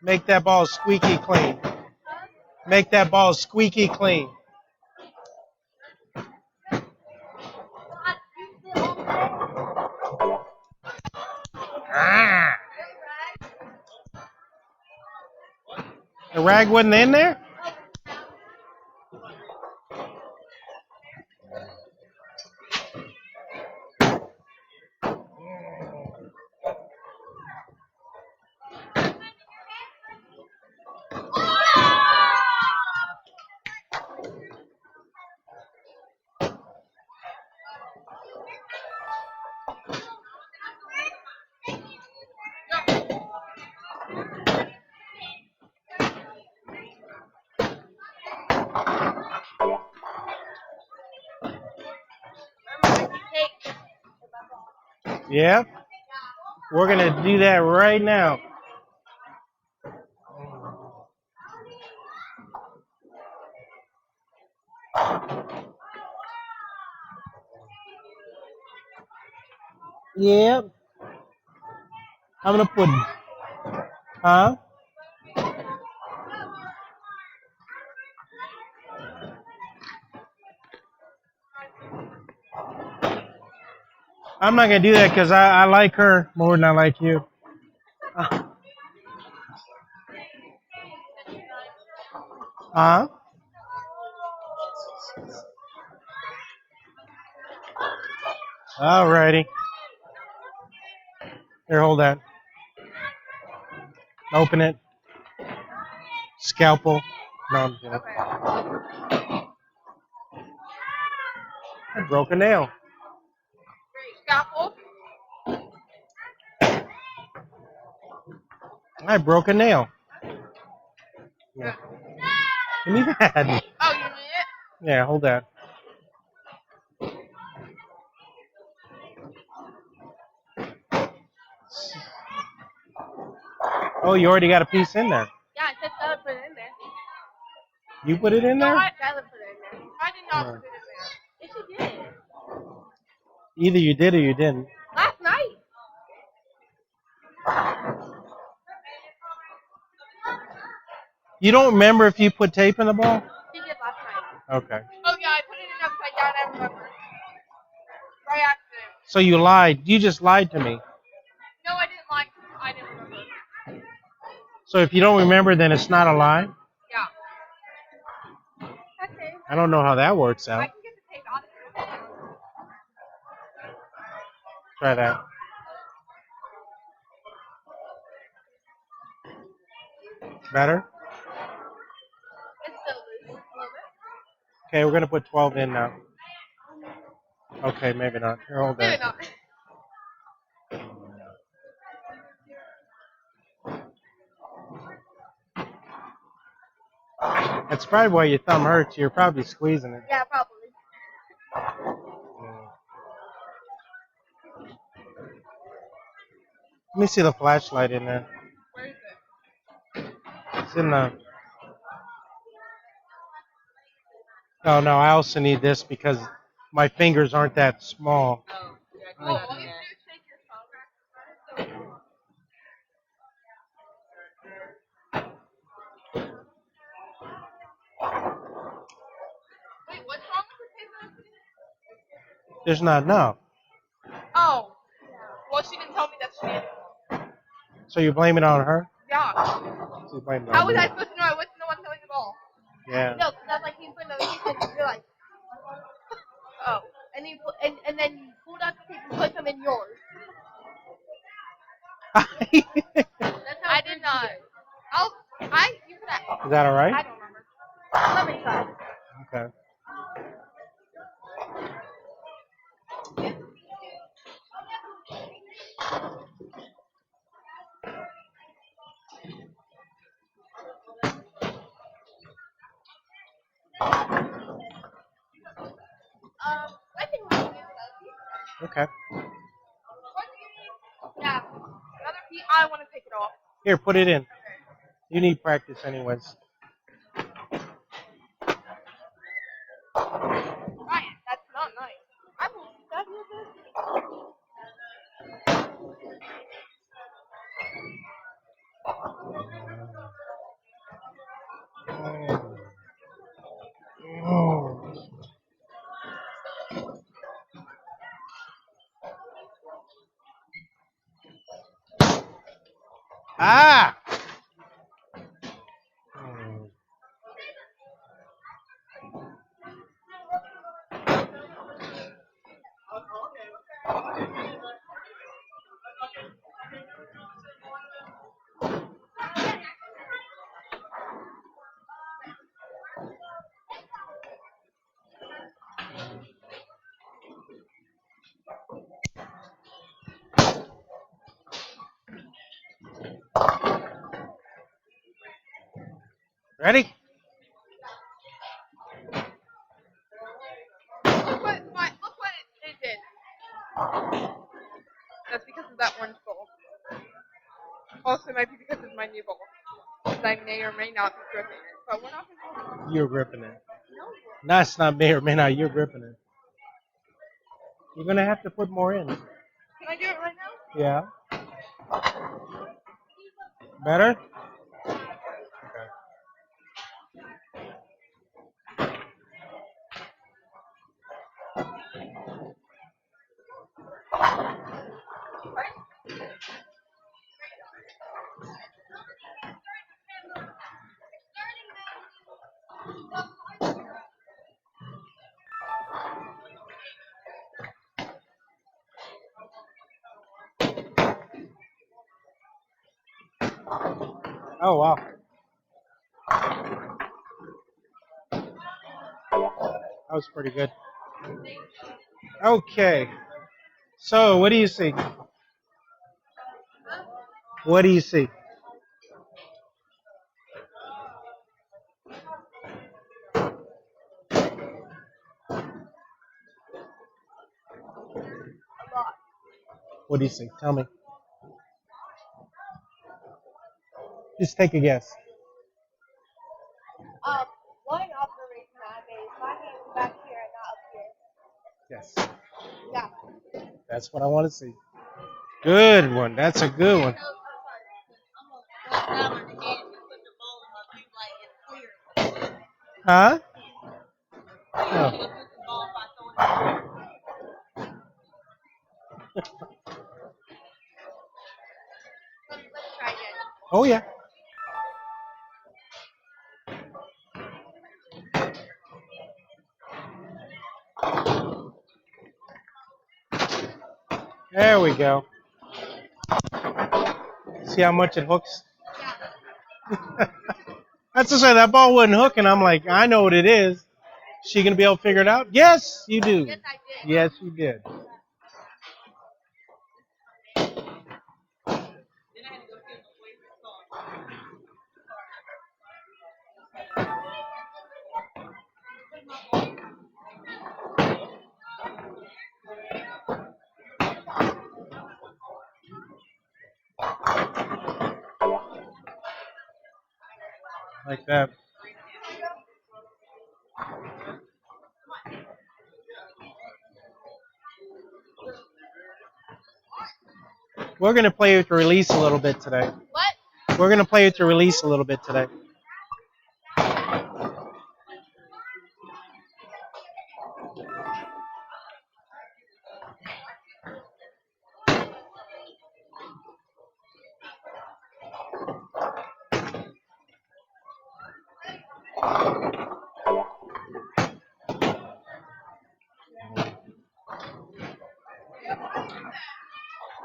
Make that ball squeaky clean. Make that ball squeaky clean. Ah. The rag wasn't in there? Yeah. We're going to do that right now. Yep. I'm going to put, huh? I'm not going to do that because I like her more than I like you. Huh? Alrighty. Here, hold that. Open it. Scalpel. No, I'm kidding. I broke a nail. Scalpel? I broke a nail. Yeah. Give me that. Oh, you need it? Yeah, hold that. Oh, you already got a piece in there. Yeah, I said Tyler put it in there. You put it in there? No, Tyler put it in there. I did not put it in there. Yes, you did. Either you did or you didn't. Last night. You don't remember if you put tape in the ball? She did last night. Okay. Oh, yeah, I put it in upside down. I remember. By accident. So you lied. You just lied to me. No, I didn't like. I didn't remember. So if you don't remember, then it's not a lie? Yeah. Okay. I don't know how that works I out. can get the tape out of it. Try that. Better? It's still loose a little bit. Okay, we're going to put 12 in now. Okay, maybe not. Here, hold Maybe that. not. That's probably why your thumb hurts. You're probably squeezing it. Yeah, probably. Let me see the flashlight in there. Where is it? It's in the... Oh, no, I also need this because my fingers aren't that small. Oh, yeah. Well, all you do is shake your phone. Wait, what's wrong with the tape? There's not enough. Oh. Well, she didn't tell me that she did. So you blame it on her? Yeah. So you blame it How on was me. I supposed to know? I wasn't the one telling the ball. Yeah. No, because I was like, he's putting those pieces, and you're like, oh. And, and then you pulled out the tape and put them in yours. That's how I did not. You put that. Is that all right? I don't remember. Let me try. Okay. I think we can do that. Okay. Yeah. Another piece. I want to take it off. Here, put it in. You need practice anyways. Ryan, that's not nice. I will stab you with this. Oh. Ah! Ready? Look what it did. That's because of that orange bowl. Also, it might be because of my new bowl. Because I may or may not be gripping it. But we're not going to. You're gripping it. No. That's not may or may not. You're gripping it. You're gonna have to put more in. Can I do it right now? Yeah. Better? Okay. Oh wow. That was pretty good. Okay. So what do you see? What do you see? A lot. What do you see? Tell me. Just take a guess. One observation I made is my hand's back here and not up here. Yes. Yeah. That's what I want to see. Good one. That's a good one. Huh? Oh. Let's try again. Oh yeah. There we go. See how much it hooks? Yeah. That's to say that ball wouldn't hook, and I'm like, I know what it is. She gonna be able to figure it out? Yes, you do. Yes, I did. Yes, you did. Like that. We're gonna play with the release a little bit today. What? We're gonna play with the release a little bit today.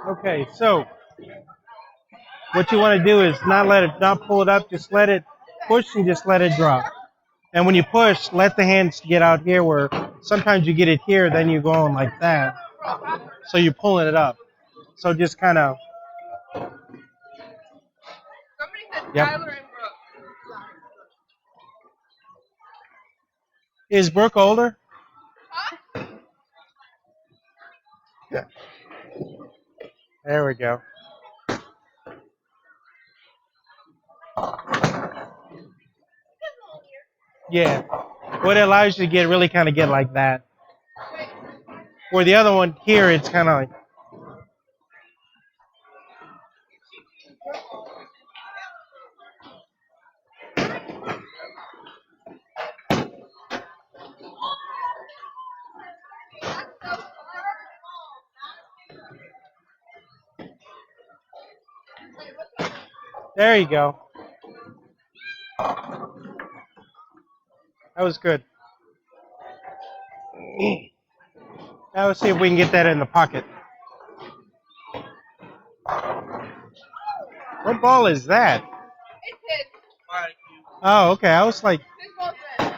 Okay, so what you want to do is not pull it up, just let it push and just let it drop. And when you push, let the hands get out here where sometimes you get it here, then you go on like that. So you're pulling it up. So just kind of, Somebody said yep. Tyler and Brooke. Is Brooke older? Huh? Yeah. There we go. Yeah. What it allows you to get really kind of get like that. Where the other one here, it's kind of like. There you go. That was good. Now let's see if we can get that in the pocket. What ball is that? It's his. Oh, okay. I was like, His ball's red.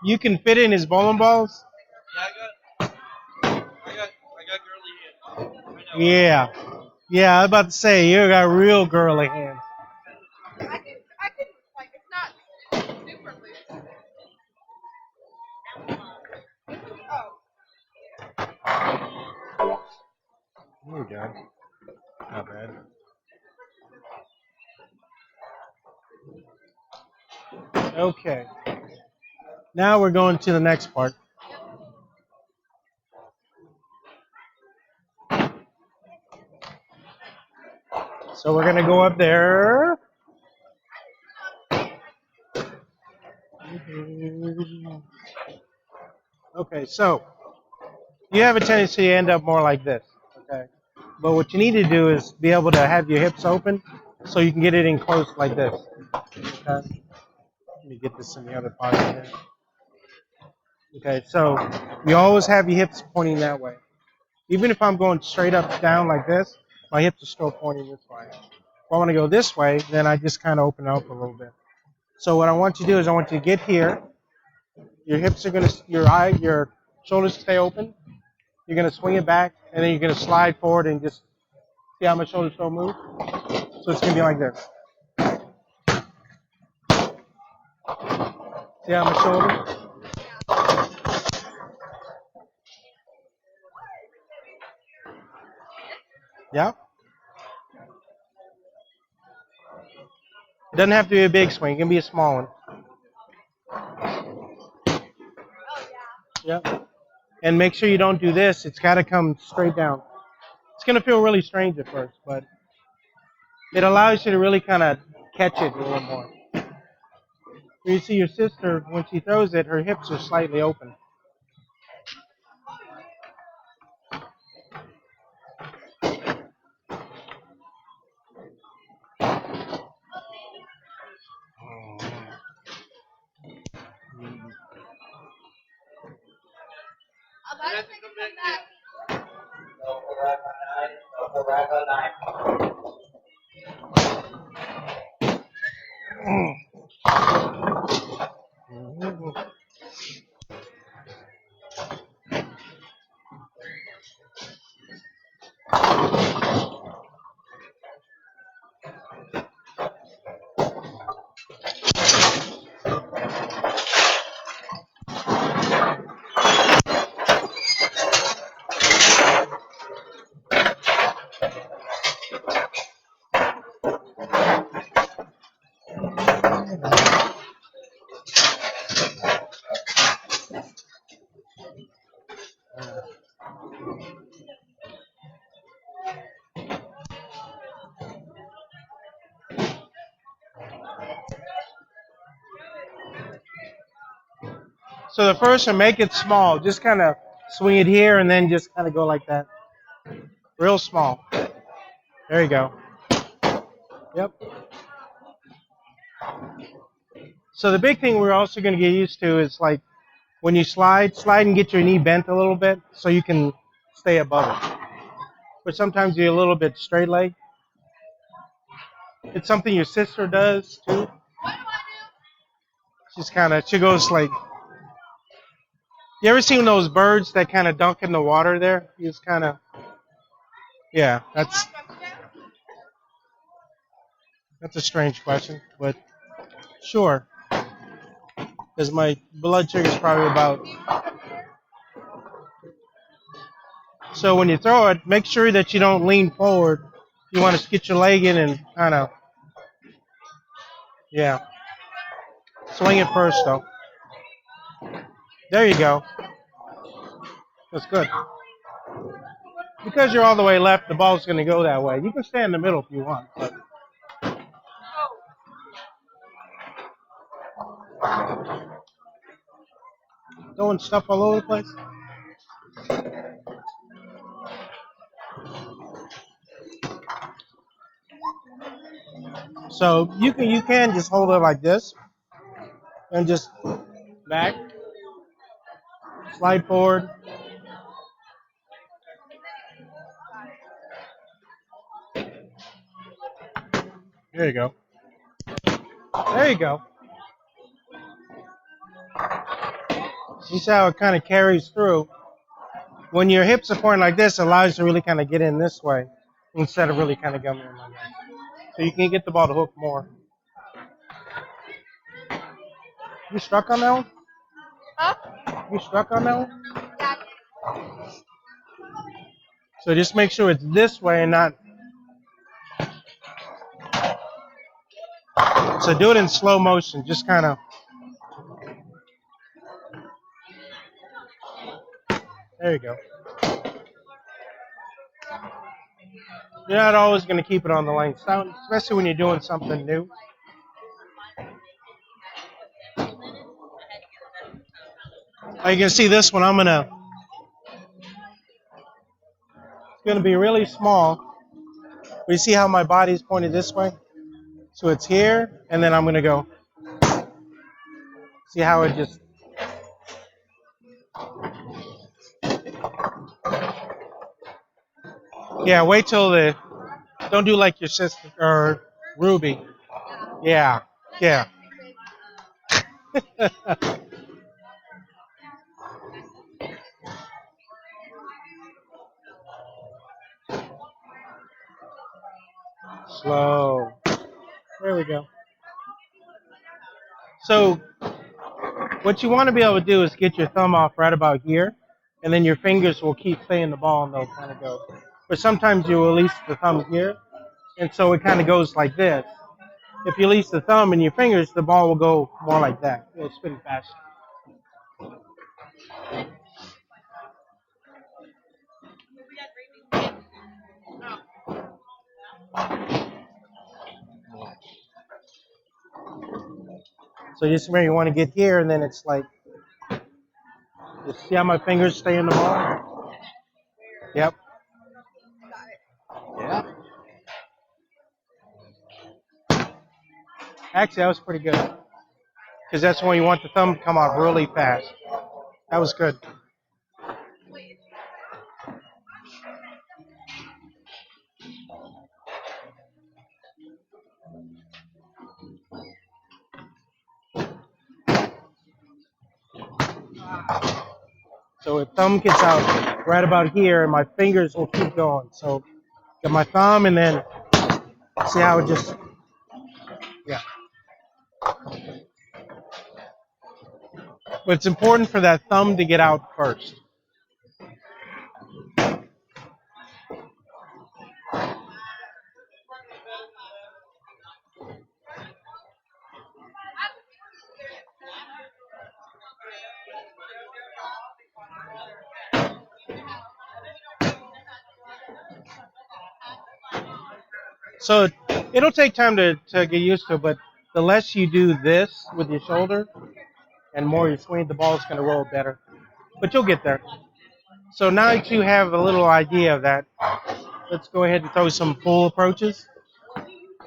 you can fit in his bowling balls? Yeah. Yeah, I was about to say, you got real girly hands. I can, like, it's not super loose. Oh. There you go. Not bad. Okay. Now we're going to the next part. So we're going to go up there. Okay, so you have a tendency to end up more like this. Okay. But what you need to do is be able to have your hips open so you can get it in close like this. Okay. Let me get this in the other pocket here. Okay, so you always have your hips pointing that way. Even if I'm going straight up down like this, my hips are still pointing this way. If I want to go this way, then I just kind of open up a little bit. So what I want you to do is I want you to get here. Your hips are going to, your shoulders stay open. You're going to swing it back, and then you're going to slide forward and just see how my shoulders don't move. So it's going to be like this. See how my shoulders? Yeah. It doesn't have to be a big swing. It can be a small one. Yep. And make sure you don't do this. It's got to come straight down. It's going to feel really strange at first, but it allows you to really kind of catch it a little more. You see your sister, when she throws it, her hips are slightly open. So the first one, make it small. Just kind of swing it here and then just kind of go like that. Real small. There you go. Yep. So the big thing we're also going to get used to is like when you slide and get your knee bent a little bit so you can stay above it. But sometimes you're a little bit straight leg. It's something your sister does too. She goes like, you ever seen those birds that kind of dunk in the water there? He's kind of, yeah, that's a strange question, but sure. Because my blood sugar is probably about. So when you throw it, make sure that you don't lean forward. You want to get your leg in and kind of, yeah. Swing it first, though. There you go. That's good. Because you're all the way left, the ball's going to go that way. You can stay in the middle if you want. But throwing stuff all over the place. So you can just hold it like this and just back, slide forward. There you go. There you go. You see how it kind of carries through. When your hips are pointing like this, it allows you to really kind of get in this way instead of really kind of coming in like that. So you can get the ball to hook more. You struck on that one? Huh? You struck on that one? Yeah. So just make sure it's this way and not. So do it in slow motion. Just kind of. There you go. You're not always going to keep it on the length, especially when you're doing something new. You can see this one. It's gonna be really small. But you see how my body's pointed this way? So it's here, and then I'm gonna go. See how it just. Yeah, wait till the. Don't do like your sister or Ruby. Yeah, yeah. Slow. There we go. So what you want to be able to do is get your thumb off right about here, and then your fingers will keep staying the ball and they'll kind of go. But sometimes you release the thumb here, and so it kind of goes like this. If you release the thumb and your fingers, the ball will go more like that. It'll spin faster. So just where you want to get here, and then it's like, you see how my fingers stay in the ball? Yep. Yeah. Actually, that was pretty good. Because that's when you want the thumb to come out really fast. That was good. So the thumb gets out right about here, and my fingers will keep going. So get my thumb, and then see how it just, yeah. But it's important for that thumb to get out first. So it'll take time to get used to, but the less you do this with your shoulder and more you swing, the ball's going to roll better. But you'll get there. So now that you have a little idea of that, let's go ahead and throw some full approaches.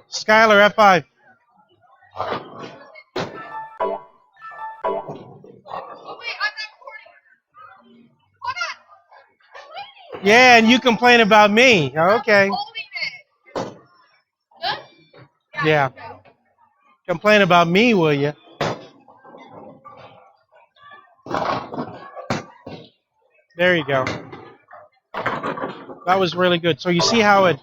Skylar, F5. Yeah, and you complain about me. Okay. Yeah. Complain about me, will you? There you go. That was really good. So you see how it.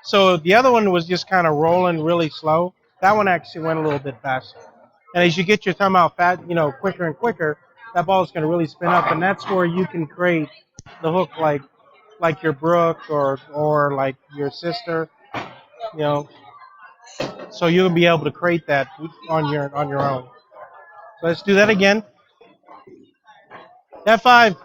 So the other one was just kind of rolling really slow. That one actually went a little bit faster. And as you get your thumb out quicker and quicker, that ball is going to really spin up, and that's where you can create the hook like your Brooke or like your sister, you know. So you'll be able to create that on your own. So let's do that again. F5.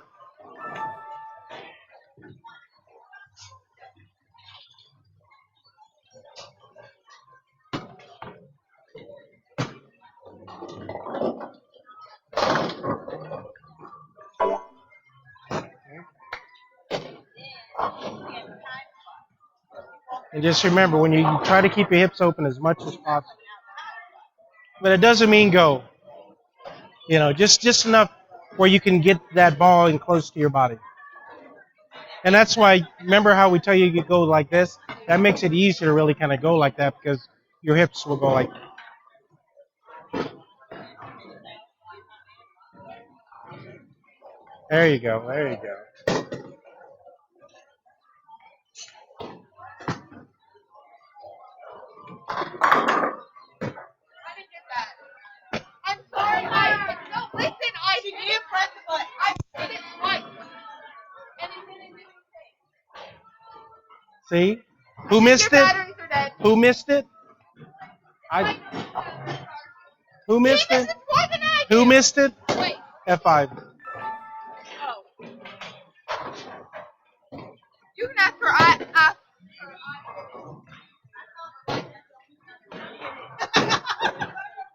And just remember, when you try to keep your hips open as much as possible. But it doesn't mean go. You know, just enough where you can get that ball in close to your body. And that's why, remember how we tell you go like this? That makes it easier to really kind of go like that because your hips will go like that. There you go. There you go. I'm sorry, no, listen, I didn't press the button. I did it twice. And it didn't do anything. See? Who missed Your it? batteries are dead. Who missed it? Who missed it? Who missed it? Wait. F5. Oh. You can ask for I.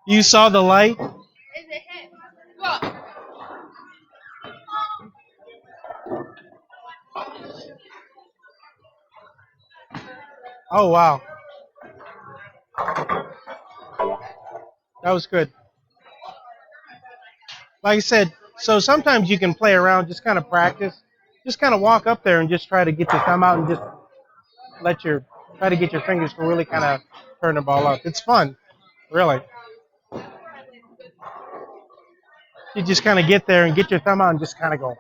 You saw the light? Is it him? Look. Oh, wow. That was good. Like I said, so sometimes you can play around, just kind of practice. Just kind of walk up there and just try to get your thumb out and just try to get your fingers to really kind of turn the ball up. It's fun, really. You just kind of get there and get your thumb out and just kind of go.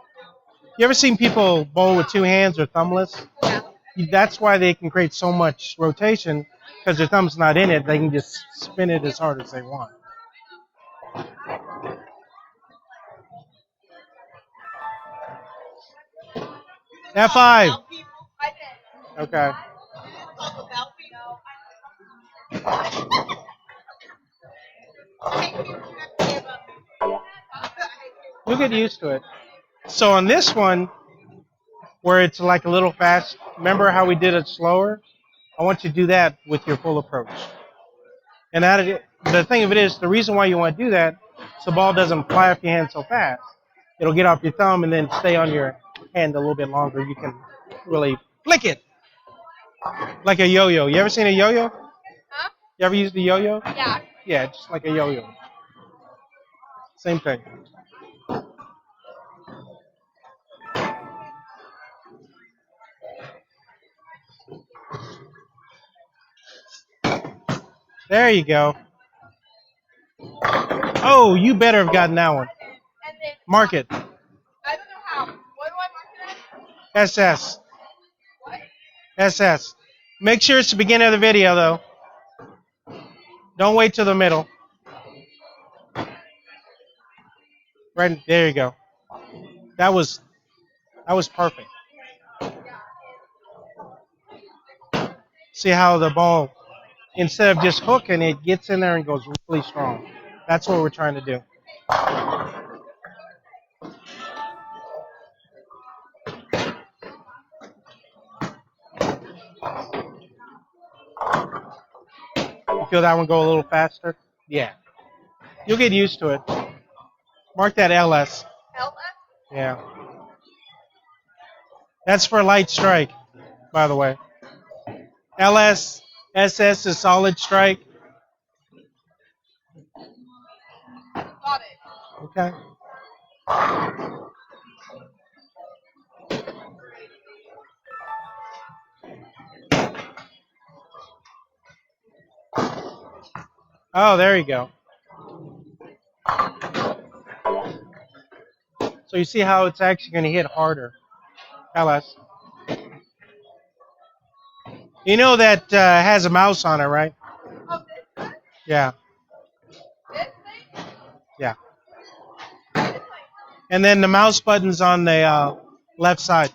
You ever seen people bowl with two hands or thumbless? Yeah. That's why they can create so much rotation, because their thumb's not in it. They can just spin it as hard as they want. F5. Okay. You'll get used to it. So on this one, where it's like a little fast, remember how we did it slower? I want you to do that with your full approach. And the thing of it is, the reason why you want to do that is the ball doesn't fly off your hand so fast. It'll get off your thumb and then stay on your hand a little bit longer. You can really flick it like a yo-yo. You ever seen a yo-yo? Huh? You ever used a yo-yo? Yeah. Yeah, just like a yo-yo. Same thing. There you go. Oh, you better have gotten that one. And then Mark it. I don't know how. What do I mark it as? SS. What? SS. Make sure it's the beginning of the video, though. Don't wait till the middle. Right there you go. That was perfect. See how the ball, instead of just hooking, it gets in there and goes really strong. That's what we're trying to do. You feel that one go a little faster? Yeah. You'll get used to it. Mark that LS. LS? Yeah. That's for light strike, by the way. LS, SS is solid strike. Got it. Okay. Oh, there you go. So you see how it's actually going to hit harder. LS. You know that has a mouse on it, right? Oh, this one? Yeah. This thing? Yeah. This thing? And then the mouse button's on the left side.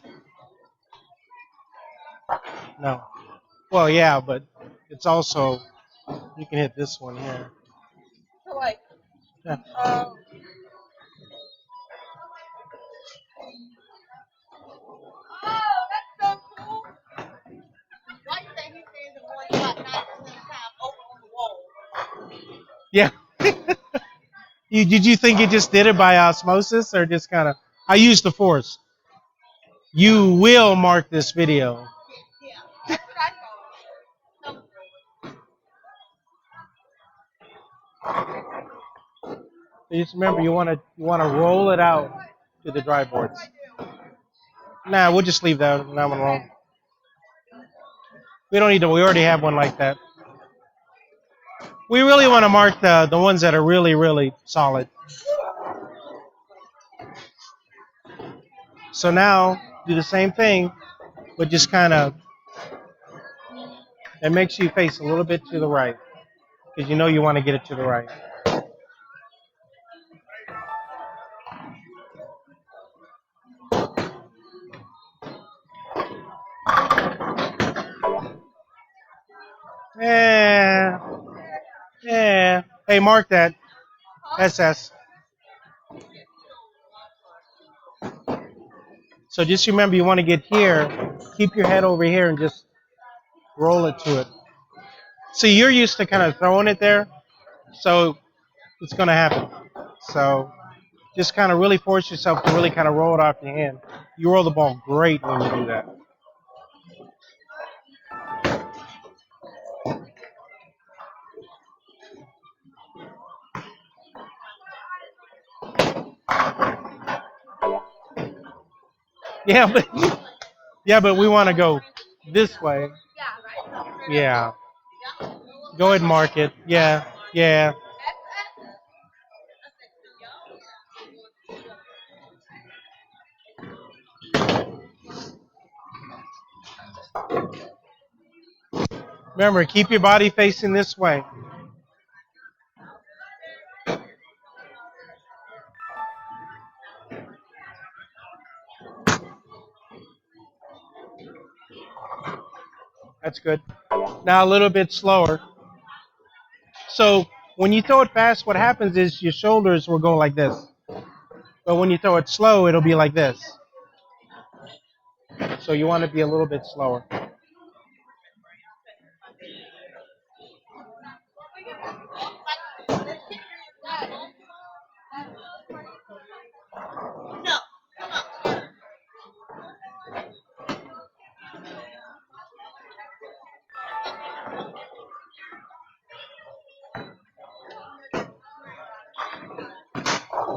No. Well, yeah, but it's also, you can hit this one here. So like, Yeah. Oh, that's so cool. Like that he says it only about 9% of the time over on the wall. Yeah. Did you think it just did it by osmosis or just kind of, I used the force. You will mark this video. Yeah, that's what I thought. So just remember, you want to roll it out to the dry boards. Nah, we'll just leave that one alone. We don't need to. We already have one like that. We really want to mark the ones that are really, really solid. So now do the same thing, but just kind of, and make sure you face a little bit to the right, because you know you want to get it to the right. Yeah, yeah. Hey, mark that SS. So just remember, you want to get here, keep your head over here, and just roll it to it. So you're used to kind of throwing it there, so it's going to happen. So just kind of really force yourself to really kind of roll it off your hand. You roll the ball great when you do that. Yeah, but yeah, but we want to go this way. Yeah. Go ahead and mark it. Yeah, yeah. Remember, keep your body facing this way. That's good. Now a little bit slower. So when you throw it fast, what happens is your shoulders will go like this. But when you throw it slow, it'll be like this. So you want to be a little bit slower. No, come on.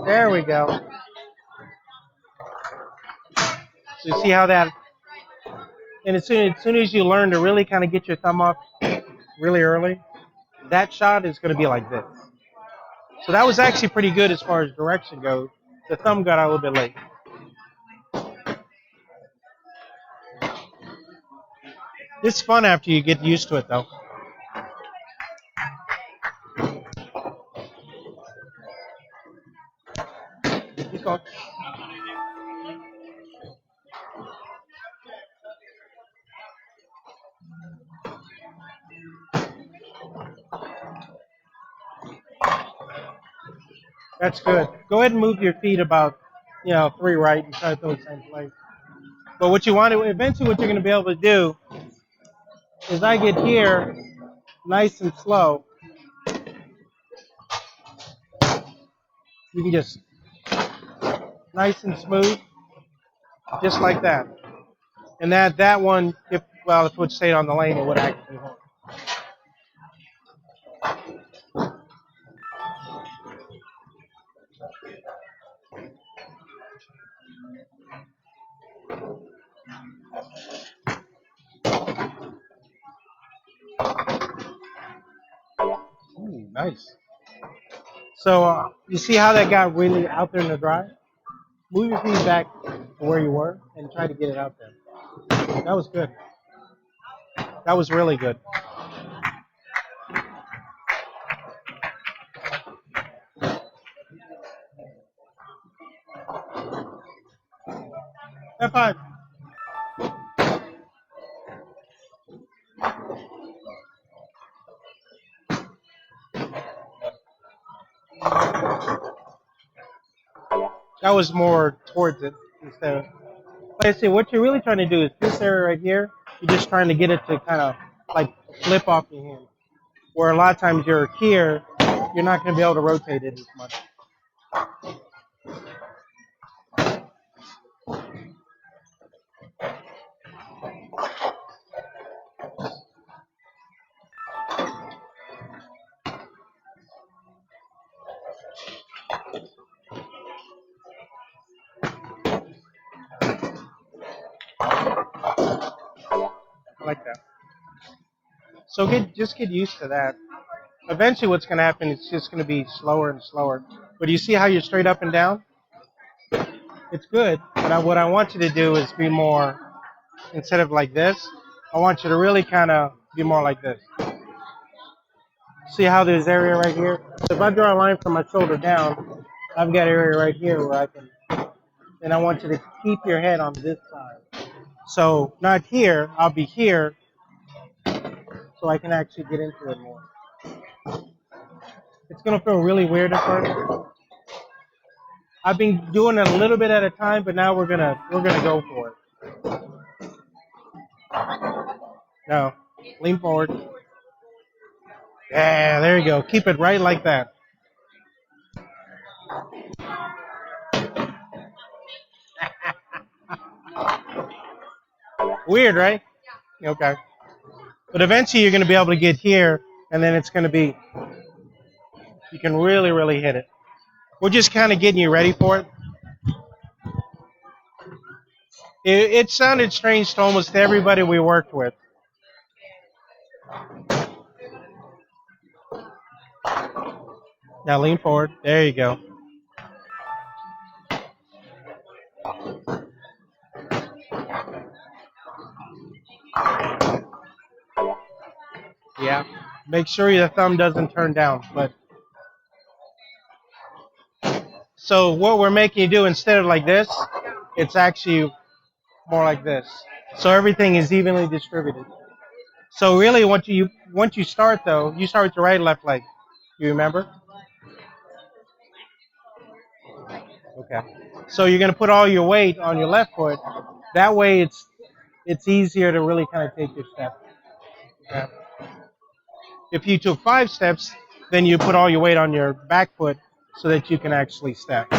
There we go. So you see how that, and as soon as you learn to really kind of get your thumb off really early, that shot is going to be like this. So that was actually pretty good as far as direction goes. The thumb got out a little bit late. It's fun after you get used to it, though. Keep going. That's good. Go ahead and move your feet about, 3 right and try to throw the same place. But what you want to, eventually what you're going to be able to do is I get here nice and slow. You can just nice and smooth, just like that. And that one, if it would stay on the lane, it would actually hold. Ooh, nice. So you see how that got really out there in the dry? Move your feet back to where you were and try to get it out there. That was good. That was really good. F5. That was more towards it instead of. Like I say, what you're really trying to do is this area right here. You're just trying to get it to kind of like flip off your hand. Where a lot of times you're here, you're not going to be able to rotate it as much. like that. So just get used to that. Eventually what's going to happen is just going to be slower and slower. But you see how you're straight up and down? It's good. But what I want you to do is be more, instead of like this, I want you to really kind of be more like this. See how there's area right here? So if I draw a line from my shoulder down, I've got area right here where I can, and I want you to keep your head on this side. So not here, I'll be here, so I can actually get into it more. It's gonna feel really weird at first. I've been doing it a little bit at a time, but now we're gonna go for it. No, lean forward. Yeah, there you go. Keep it right like that. Weird, right? Okay. But eventually you're gonna be able to get here, and then it's gonna be, you can really, really hit it. We're just kind of getting you ready for it. It sounded strange to almost everybody we worked with. Now lean forward. There you go. Yeah. Make sure your thumb doesn't turn down. But so what we're making you do, instead of like this, it's actually more like this. So everything is evenly distributed. So really, once you start though, you start with your right, left leg. You remember? Okay. So you're gonna put all your weight on your left foot. That way, it's easier to really kind of take your step. Okay. If you took 5 steps, then you put all your weight on your back foot so that you can actually step.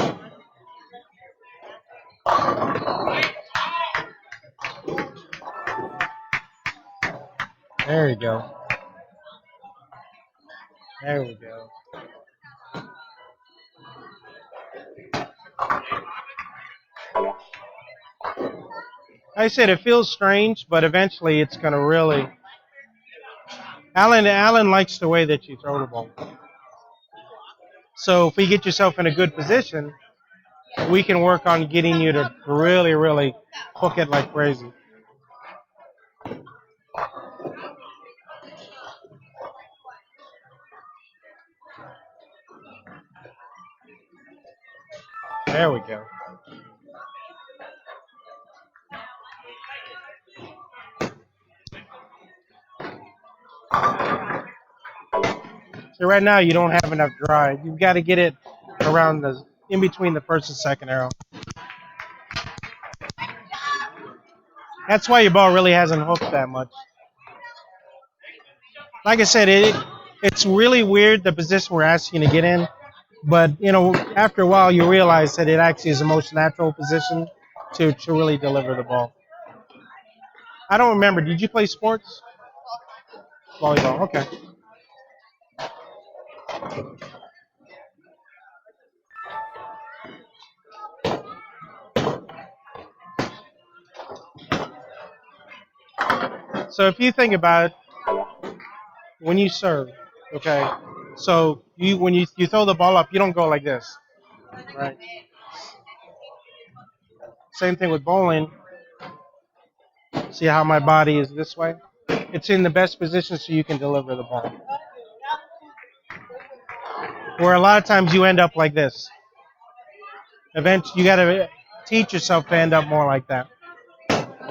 There you go. There we go. Like I said, it feels strange, but eventually it's going to really. Alan likes the way that you throw the ball. So if we get yourself in a good position, we can work on getting you to really, really hook it like crazy. There we go. So right now you don't have enough drive. You've got to get it around the in between the first and second arrow. That's why your ball really hasn't hooked that much. Like I said, it's really weird the position we're asking you to get in, but after a while you realize that it actually is the most natural position to really deliver the ball. I don't remember. Did you play sports? Volleyball. Okay. So if you think about it, when you serve, okay, so when you throw the ball up, you don't go like this, right? Same thing with bowling. See how my body is this way? It's in the best position so you can deliver the ball. Where a lot of times you end up like this. Eventually, you got to teach yourself to end up more like that.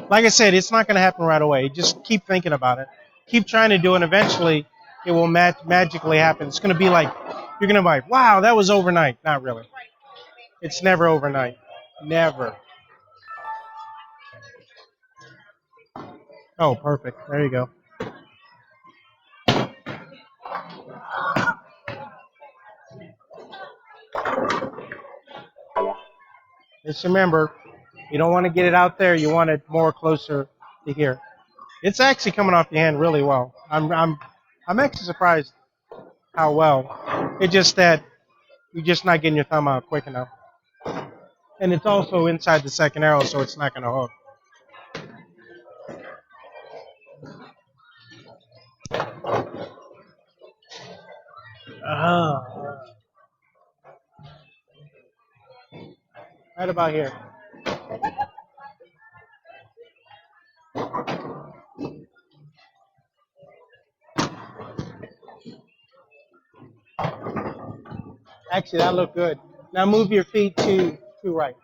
Like I said, it's not going to happen right away. Just keep thinking about it. Keep trying to do it. And eventually, it will magically happen. It's going to be like, you're going to be like, wow, that was overnight. Not really. It's never overnight. Never. Oh, perfect. There you go. Just remember, you don't want to get it out there. You want it more closer to here. It's actually coming off your hand really well. I'm actually surprised how well. It's just that you're just not getting your thumb out quick enough. And it's also inside the second arrow, so it's not going to hook. Oh, right about here. Actually, that looked good. Now move your feet to right.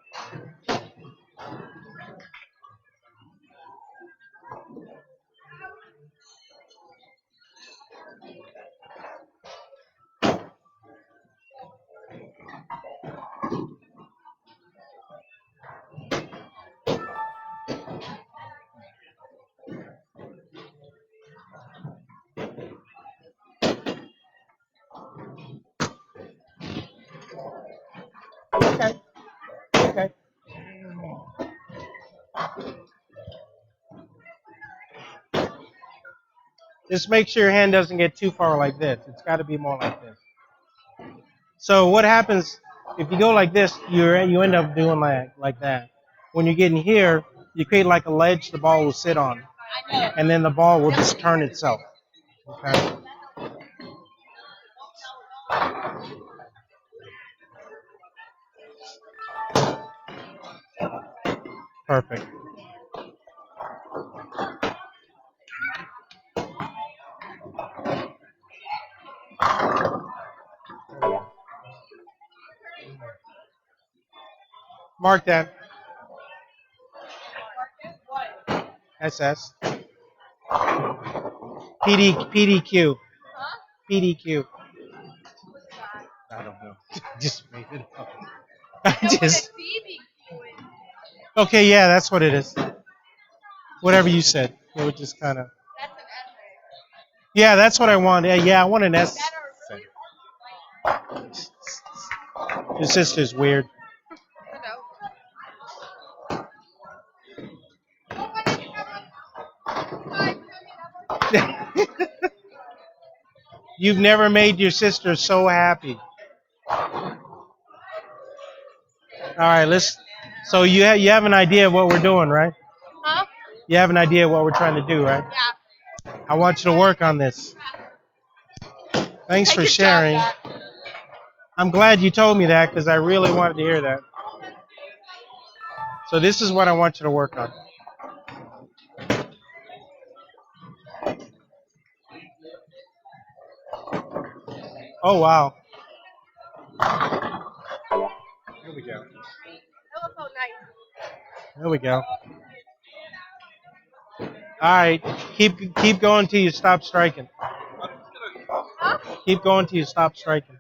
Okay. Okay. Just make sure your hand doesn't get too far like this. It's got to be more like this. So what happens if you go like this? You end up doing like that. When you're getting here, you create like a ledge the ball will sit on, and then the ball will just turn itself. Okay. Perfect. Mark that. SS. PDQ. PDQ. I don't know. Just made it up. Just. Okay, yeah, that's what it is. Whatever you said. It would just kind of. Yeah, that's what I want. Yeah, I want an S. Your sister's weird. You've never made your sister so happy. All right, let's. So you have an idea of what we're doing, right? Huh? You have an idea of what we're trying to do, right? Yeah. I want you to work on this. Thanks for sharing. I'm glad you told me that because I really wanted to hear that. So this is what I want you to work on. Oh wow. Here we go. There we go. All right, keep going till you stop striking. Keep going till you stop striking.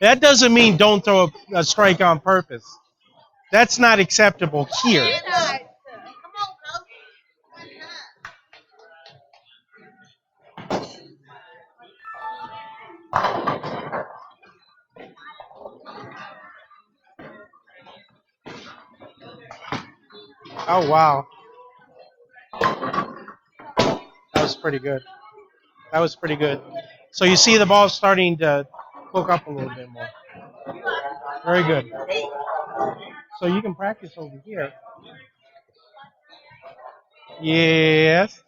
That doesn't mean don't throw a strike on purpose. That's not acceptable here. Oh wow, that was pretty good. That was pretty good. So you see the ball starting to hook up a little bit more. Very good. So you can practice over here. Yes.